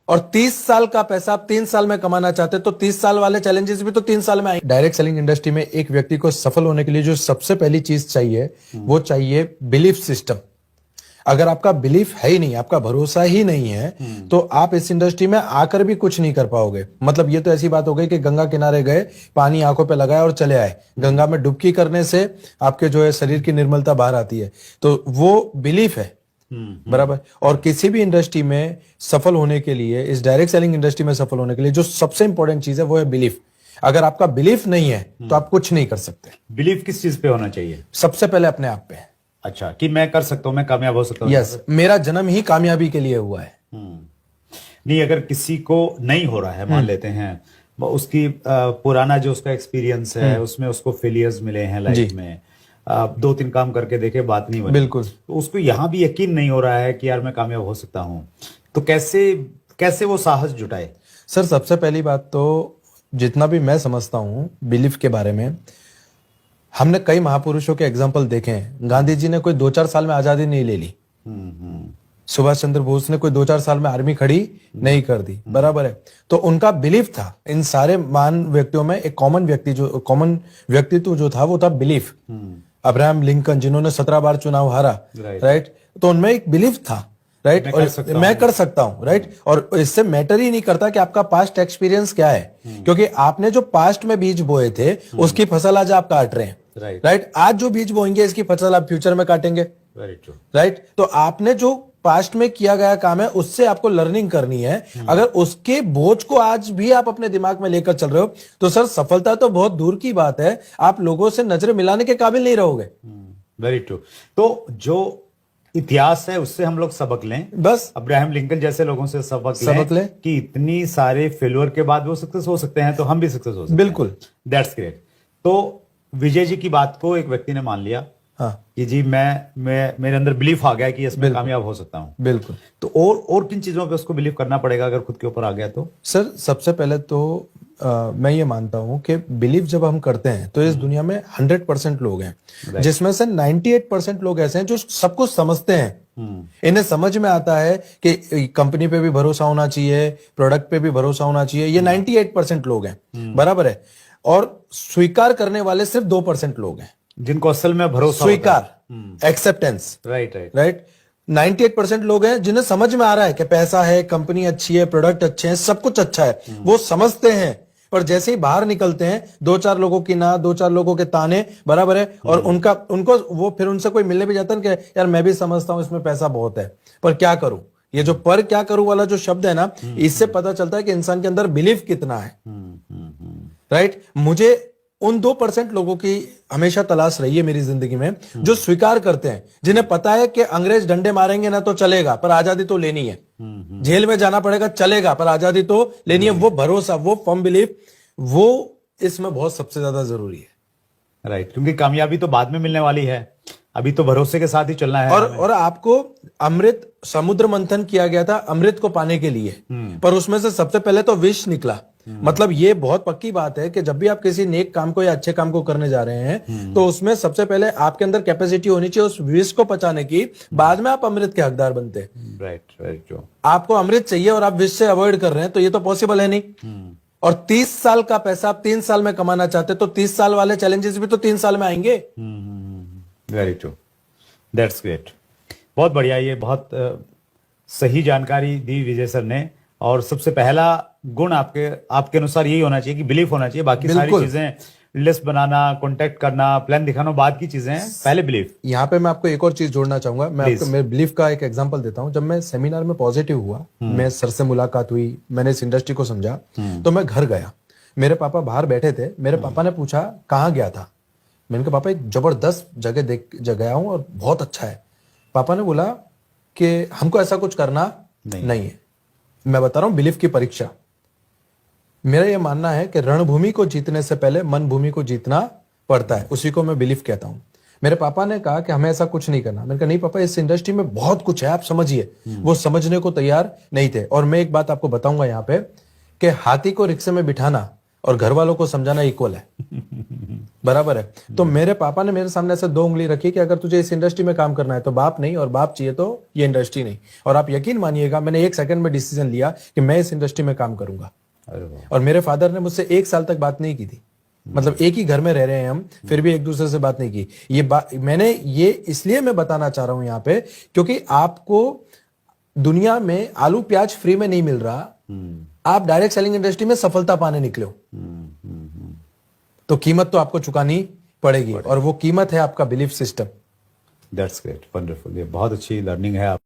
और 30 साल का पैसा आप 3 साल में कमाना चाहते तो 30 साल वाले चैलेंजेस भी तो 3 साल में आएंगे। डायरेक्ट सेलिंग इंडस्ट्री में एक व्यक्ति को सफल होने के लिए जो सबसे पहली चीज चाहिए वो चाहिए बिलीफ सिस्टम। अगर आपका बिलीफ है ही नहीं, आपका भरोसा ही नहीं है, तो आप इस इंडस्ट्री में आकर भी कुछ नहीं कर पाओगे। मतलब ये तो ऐसी बात हो गई कि गंगा किनारे गए, पानी आंखों पे लगाया और चले आए। गंगा में डुबकी करने से आपके जो है शरीर की निर्मलता बाहर आती है, तो वो बिलीफ है। बराबर। और किसी भी इंडस्ट्री में सफल होने के लिए, इस डायरेक्ट सेलिंग इंडस्ट्री में सफल होने के लिए जो सबसे इंपॉर्टेंट चीज है वो है बिलीफ। अगर आपका बिलीफ नहीं है तो आप कुछ नहीं कर सकते। बिलीफ किस चीज पे होना चाहिए? सबसे पहले अपने आप पे। अच्छा, कि मैं कर सकता हूं, मैं कामयाब हो सकता हूं। यस, मेरा जन्म ही कामयाबी के लिए हुआ है। नहीं, अगर किसी को नहीं हो रहा है, मान लेते हैं उसकी पुराना जो उसका एक्सपीरियंस है उसमें उसको फेलियर्स मिले हैं लाइफ में, 2-3 काम करके देखे, बात नहीं बनी, बिल्कुल, तो उसको यहां भी यकीन नहीं हो रहा है कि यार मैं कामयाब हो सकता हूं, तो कैसे वो साहस जुटाए? सर सबसे पहली बात तो जितना भी मैं समझता हूं बिलीफ के बारे में, हमने कई महापुरुषों के एग्जाम्पल देखे हैं। गांधी जी ने कोई 2-4 साल में आजादी नहीं ले ली। सुभाष चंद्र बोस ने कोई 2-4 साल में आर्मी खड़ी नहीं कर दी। बराबर है। तो उनका बिलीफ था। इन सारे महान व्यक्तियों में एक कॉमन व्यक्तित्व जो था वो था बिलीफ। अब्राहम लिंकन जिन्होंने 17 बार चुनाव हारा, राइट, तो उनमें एक बिलीफ था, राइट, और मैं कर सकता हूं, राइट। और इससे मैटर ही नहीं करता कि आपका पास्ट एक्सपीरियंस क्या है, क्योंकि आपने जो पास्ट में बीज बोए थे उसकी फसल आज आप काट रहे हैं, राइट। आज जो बीज बोएंगे इसकी फसल आप फ्यूचर में काटेंगे, राइट। तो आपने जो पास्ट में किया गया काम है उससे आपको लर्निंग करनी है। अगर उसके बोझ को आज भी आप अपने दिमाग में लेकर चल रहे हो तो सर सफलता तो बहुत दूर की बात है, आप लोगों से नजरें मिलाने के काबिल नहीं रहोगे। Very true. तो जो इतिहास है उससे हम लोग सबक लें, बस अब्राहम लिंकन जैसे लोगों से सबक लें कि इतनी सारे फेल्योर के बाद वो सक्सेस हो सकते हैं, तो हम भी सक्सेस हो सकते हैं। बिल्कुल, दैट्स ग्रेट। तो विजय जी की बात को एक व्यक्ति ने मान लिया, हाँ, कि जी मैं मेरे अंदर बिलीफ आ गया कि इसमें कामयाब हो सकता हूं। बिल्कुल। तो और किन चीजों पे उसको बिलीव करना पड़ेगा अगर खुद के ऊपर आ गया तो? सर सबसे पहले तो मैं ये मानता हूं कि बिलीव जब हम करते हैं तो इस दुनिया में 100% लोग हैं, जिसमें से 98% लोग ऐसे हैं जो सब कुछ समझते हैं। इन्हें समझ में आता है कि कंपनी पे भी भरोसा होना चाहिए, प्रोडक्ट पे भी भरोसा होना चाहिए। ये 98% लोग हैं। बराबर है। और स्वीकार करने वाले सिर्फ 2% लोग हैं जिनको असल में भरोसा, स्वीकार, एक्सेप्टेंस, राइट। 98% लोग हैं जिन्हें समझ में आ रहा है कि पैसा है, कंपनी अच्छी है, प्रोडक्ट अच्छे हैं, सब कुछ अच्छा है, वो समझते हैं। पर जैसे ही बाहर निकलते हैं 2-4 लोगों की ना, 2-4 लोगों के ताने, बराबर है, और उनको वो फिर उनसे कोई मिलने भी जाता है कि यार मैं भी समझता हूं इसमें पैसा बहुत है पर क्या करूं। ये जो पर क्या करूं वाला जो शब्द है ना, इससे पता चलता है कि इंसान के अंदर बिलीफ कितना है, राइट। मुझे उन 2% लोगों की हमेशा तलाश रही है मेरी जिंदगी में जो स्वीकार करते हैं, जिन्हें पता है कि अंग्रेज डंडे मारेंगे ना तो चलेगा पर आजादी तो लेनी है, जेल में जाना पड़ेगा चलेगा पर आजादी तो लेनी है। वो भरोसा, वो फर्म बिलीफ, वो इसमें बहुत सबसे ज्यादा जरूरी है, राइट। क्योंकि कामयाबी तो बाद में मिलने वाली है, अभी तो भरोसे के साथ ही चलना है। और आपको अमृत, समुद्र मंथन किया गया था अमृत को पाने के लिए, पर उसमें से सबसे पहले तो विष निकला। मतलब ये बहुत पक्की बात है कि जब भी आप किसी नेक काम को या अच्छे काम को करने जा रहे हैं तो उसमें सबसे पहले आपके अंदर कैपेसिटी होनी चाहिए उस विष को पचाने की, बाद में आप अमृत के हकदार बनते हैं। राइट। आपको अमृत चाहिए और आप विष से अवॉइड कर रहे हैं तो ये तो पॉसिबल है नहीं। और 30 साल का पैसा आप 3 साल में कमाना चाहते तो 30 साल वाले चैलेंजेस भी तो 3 साल में आएंगे। Very true, that's great. बहुत बढ़िया, ये बहुत सही जानकारी दी विजय सर ने। और सबसे पहला गुण आपके अनुसार यही होना चाहिए कि बिलीफ होना चाहिए। बाकी सारी चीजें, लिस्ट बनाना, कांटेक्ट करना, प्लान दिखाना बाद की चीजें हैं, पहले बिलीफ। यहाँ पे मैं आपको एक और चीज जोड़ना चाहूंगा। मैं आपको मेरे बिलीफ का एक एग्जांपल देता हूँ। जब मैं सेमिनार में पॉजिटिव हुआ, मैं सर से मुलाकात हुई, मैंने इस इंडस्ट्री को समझा, तो मैं घर गया। मेरे पापा बाहर बैठे थे। मेरे पापा ने पूछा कहाँ गया था। मैंने कहा पापा एक जबरदस्त जगह गया हूँ और बहुत अच्छा है। पापा ने बोला कि हमको ऐसा कुछ करना नहीं है। मैं बता रहा हूं बिलीफ की परीक्षा। मेरा यह मानना है कि रणभूमि को जीतने से पहले मन भूमि को जीतना पड़ता है, उसी को मैं बिलीफ कहता हूं। मेरे पापा ने कहा कि हमें ऐसा कुछ नहीं करना। मैंने कहा नहीं पापा, इस इंडस्ट्री में बहुत कुछ है, आप समझिए। वो समझने को तैयार नहीं थे। और मैं एक बात आपको बताऊंगा यहाँ पे कि हाथी को रिक्शे में बिठाना और घर वालों को समझाना इक्वल है। बराबर है। तो मेरे पापा ने मेरे सामने ऐसे 2 उंगली रखी कि अगर तुझे इस इंडस्ट्री में काम करना है तो बाप नहीं, और बाप चाहिए तो ये इंडस्ट्री नहीं। और आप यकीन मानिएगा, मैंने 1 सेकंड में डिसीजन लिया कि मैं इस इंडस्ट्री में काम करूंगा। अरे वाह। और मेरे फादर ने मुझसे 1 साल तक बात नहीं की थी। मतलब एक ही घर में रह रहे हैं हम, फिर भी एक दूसरे से बात नहीं की। मैंने ये इसलिए मैं बताना चाह रहा हूं यहाँ पे, क्योंकि आपको दुनिया में आलू प्याज फ्री में नहीं मिल रहा। आप डायरेक्ट सेलिंग इंडस्ट्री में सफलता पाने निकले हो, तो कीमत तो आपको चुकानी पड़ेगी, और वो कीमत है आपका belief system. That's great, wonderful. ये बहुत अच्छी लर्निंग है आप